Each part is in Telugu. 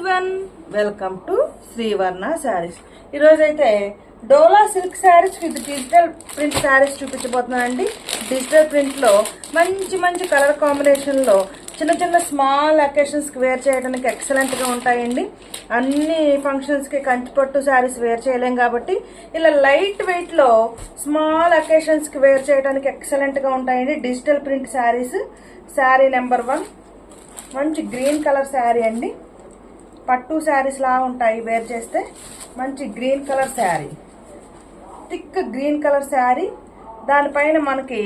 Everyone, welcome to Srivarna saris. ఈరోజైతే Dola silk saris with digital print saris చూపించబోతున్నానండి. డిజిటల్ ప్రింట్లో మంచి మంచి కలర్ కాంబినేషన్లో చిన్న చిన్న స్మాల్ అకేషన్స్కి వేర్ చేయడానికి ఎక్సలెంట్గా ఉంటాయండి. అన్ని ఫంక్షన్స్కి కంచిపట్టు శారీస్ వేర్ చేయలేం కాబట్టి ఇలా లైట్ వెయిట్లో స్మాల్ అకేషన్స్కి వేర్ చేయడానికి ఎక్సలెంట్గా ఉంటాయండి digital print saris. Sari number 1 మంచి గ్రీన్ కలర్ శారీ అండి. పట్టు శారీస్ లా ఉంటాయి వేర్ చేస్తే. మంచి green colour sari, thick green colour sari. దానిపైన మనకి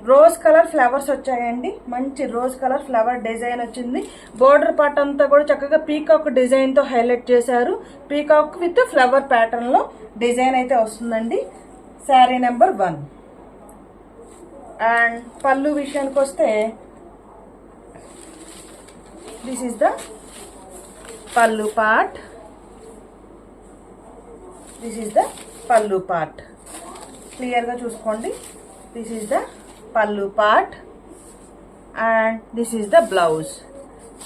రోజ్ కలర్ ఫ్లవర్స్ వచ్చాయండి. మంచి రోజ్ కలర్ ఫ్లవర్ డిజైన్ వచ్చింది. బోర్డర్ పార్ట్ అంతా కూడా చక్కగా పీకాక్ డిజైన్ తో హైలైట్ చేశారు. పీకాక్ విత్ ఫ్లవర్ ప్యాటర్న్ లో డిజైన్ అయితే వస్తుందండి. శారీ నెంబర్ 1. అండ్ పళ్ళు విషయానికి వస్తే this is the pallu part. This is the pallu part. క్లియర్గా చూసుకోండి. This is the pallu part and this is the blouse.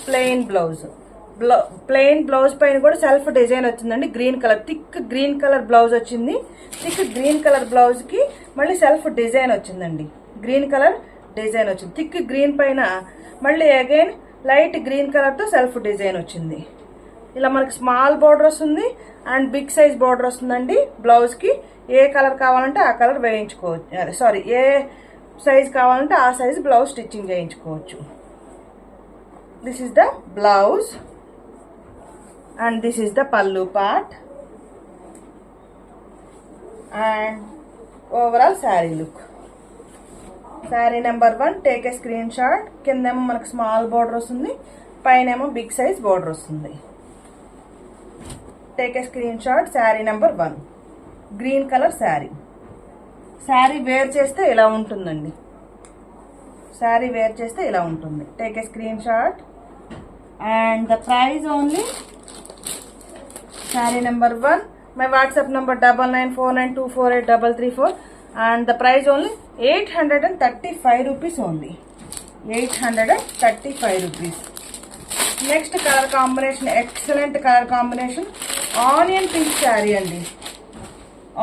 Plain blouse. Plain blouse పైన కూడా సెల్ఫ్ డిజైన్ వచ్చిందండి. Green colour, thick green colour blouse వచ్చింది. థిక్ గ్రీన్ కలర్ బ్లౌజ్ కి మళ్ళీ సెల్ఫ్ డిజైన్ వచ్చిందండి. గ్రీన్ కలర్ డిజైన్ వచ్చింది. థిక్ గ్రీన్ పైన మళ్ళీ అగైన్ లైట్ గ్రీన్ కలర్ తో సెల్ఫ్ డిజైన్ వచ్చింది. ఇలా మనకి స్మాల్ బోర్డర్ వస్తుంది అండ్ బిగ్ సైజ్ బోర్డర్ వస్తుందండి. బ్లౌజ్ కి ఏ కలర్ కావాలంటే ఆ కలర్ వేయించుకోవచ్చు. సారీ, ఏ సైజ్ కావాలంటే ఆ సైజ్ బ్లౌజ్ స్టిచ్చింగ్ చేయించుకోవచ్చు. This is the blouse and this is the pallu part and overall sari look. Sari number 1 take a screen shot. కిందేమో మనకు స్మాల్ బోర్డర్ వస్తుంది, పైనేమో బిగ్ సైజ్ బోర్డర్ వస్తుంది. Take a screen shot. Sari number 1 green colour sari. Sari wear చేస్తే ఇలా ఉంటుందండి. శారీ వేర్ చేస్తే ఇలా ఉంటుంది. Take a screen shot. And the price only sari number 1. My WhatsApp number 9949248334 and the price only 835 rupees only. 835 rupees. Next color combination, excellent color combination, onion pink saree అండి.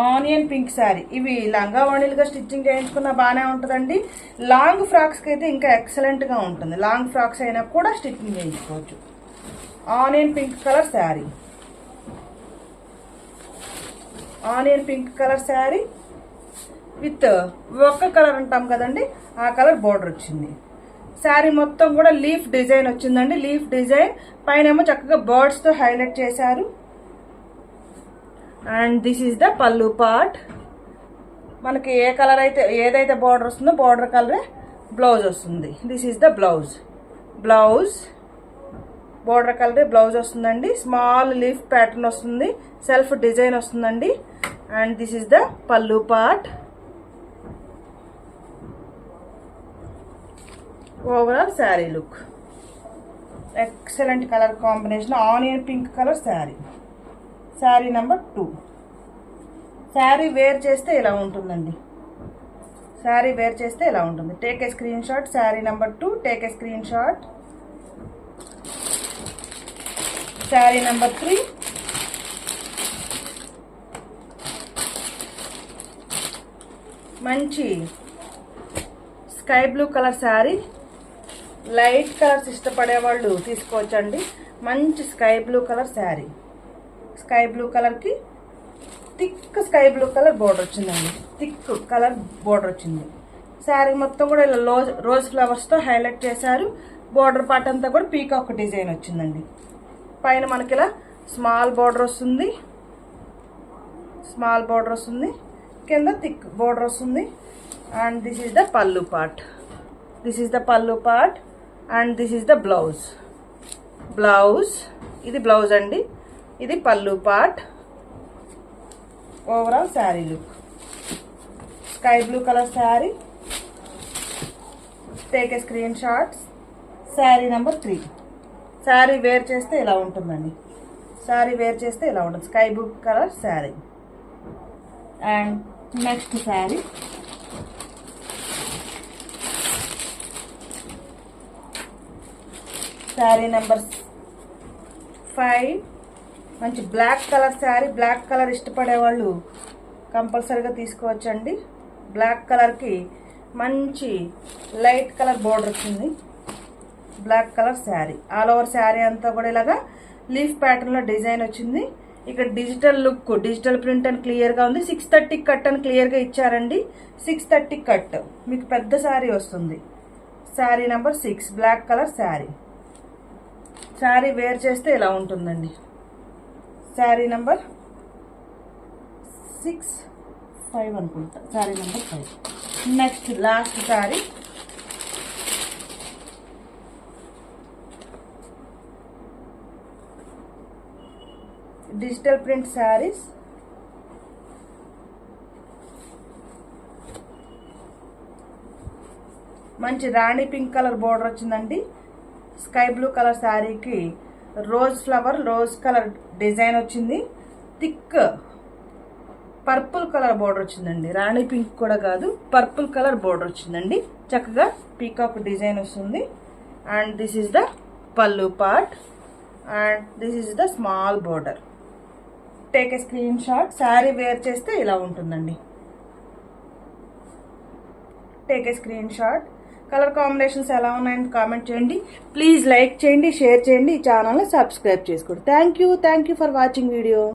Onion pink sari. ఇవి లంగా ఓణీలుగా స్టిచ్చింగ్ చేయించుకున్న బాగానే ఉంటుందండి. లాంగ్ ఫ్రాక్స్కి అయితే ఇంకా ఎక్సలెంట్గా ఉంటుంది. లాంగ్ ఫ్రాక్స్ అయినా కూడా స్టిచ్చింగ్ చేయించుకోవచ్చు. Onion pink colour sari. Onion pink colour sari with ఒక్క కలర్ అంటాం కదండి, ఆ కలర్ బోర్డర్ వచ్చింది. శారీ మొత్తం కూడా లీఫ్ డిజైన్ వచ్చిందండి. లీఫ్ డిజైన్ పైన ఏమో చక్కగా బర్డ్స్ తో హైలైట్ చేశారు. And this is the pallu part. మనకి ఏ కలర్ అయితే ఏదైతే బోర్డర్ వస్తుందో బోర్డర్ కలరే బ్లౌజ్ వస్తుంది. This is the blouse. Blouse border కలరే బ్లౌజ్ వస్తుందండి. స్మాల్ లీఫ్ ప్యాటర్న్ వస్తుంది, సెల్ఫ్ డిజైన్ వస్తుందండి. And this is the pallu part. Overall sari look. Excellent colour combination, onion pink colour sari. Sari number 2. Sari wear చేస్తే ఇలా ఉంటుందండి. శారీ వేర్ చేస్తే ఇలా ఉంటుంది. Take a screen shot. Sari number 2. Take a screen shot. Sari number 3. మంచి sky blue colour sari. Light colours ఇష్టపడే వాళ్ళు తీసుకోవచ్చండి. మంచి sky blue colour sari. Sky blue కలర్కి thick sky blue colour border వచ్చిందండి. థిక్ కలర్ బోర్డర్ వచ్చింది. శారీ మొత్తం కూడా ఇలా రోజ్ ఫ్లవర్స్తో హైలైట్ చేశారు. బోర్డర్ పార్ట్ అంతా కూడా పీకాక్ డిజైన్ వచ్చిందండి. పైన మనకి ఇలా స్మాల్ బోర్డర్ వస్తుంది. స్మాల్ బోర్డర్ వస్తుంది. కింద థిక్ బోర్డర్ వస్తుంది. And this is the pallu part. This is the pallu part and this is the blouse. Blouse. ఇది బ్లౌజ్ అండి, ఇది పల్లు part. Overall sari look. Sky blue colour sari. Take a screen shot. Sari number 3. Sari wear చేస్తే ఇలా ఉంటుందండి. శారీ వేర్ చేస్తే ఇలా ఉంటుంది. Sky blue colour sari. And next sari. Sari number 5. మంచి black colour sari. Black colour ఇష్టపడే వాళ్ళు కంపల్సరీగా తీసుకోవచ్చండి. బ్లాక్ కలర్కి మంచి లైట్ కలర్ బోర్డర్ వచ్చింది. Black colour sari. All over sari అంతా కూడా ఇలాగా లీఫ్ ప్యాటర్న్లో డిజైన్ వచ్చింది. ఇక్కడ డిజిటల్ లుక్, డిజిటల్ ప్రింట్ అని క్లియర్గా ఉంది. 630 కట్ అని క్లియర్గా ఇచ్చారండి. 630 కట్. మీకు పెద్ద శారీ వస్తుంది. Sari number 6 black colour sari. Sari wear చేస్తే ఇలా ఉంటుందండి. శారీ నెంబర్ 5 అనుకుంటా. Sari number 5. Next last sari. Digital print saris. మంచి రాణి పింక్ కలర్ బోర్డర్ వచ్చిందండి. స్కై బ్లూ కలర్ శారీకి rose flower, rose colour design వచ్చింది. థిక్ పర్పుల్ కలర్ బోర్డర్ వచ్చిందండి. రాణి పింక్ కూడా కాదు, పర్పుల్ కలర్ బోర్డర్ వచ్చిందండి. చక్కగా పీకాక్ డిజైన్ వస్తుంది. And this is the pallu part and this is the small border. Take a screen shot. Sari wear చేస్తే ఇలా ఉంటుందండి. Take a screen shot. Colour combinations ఎలా ఉన్నాయని కామెంట్ చేయండి. ప్లీజ్ లైక్ చేయండి, షేర్ చేయండి, ఈ ఛానల్ని సబ్స్క్రైబ్ చేసుకోండి. Thank you for watching video.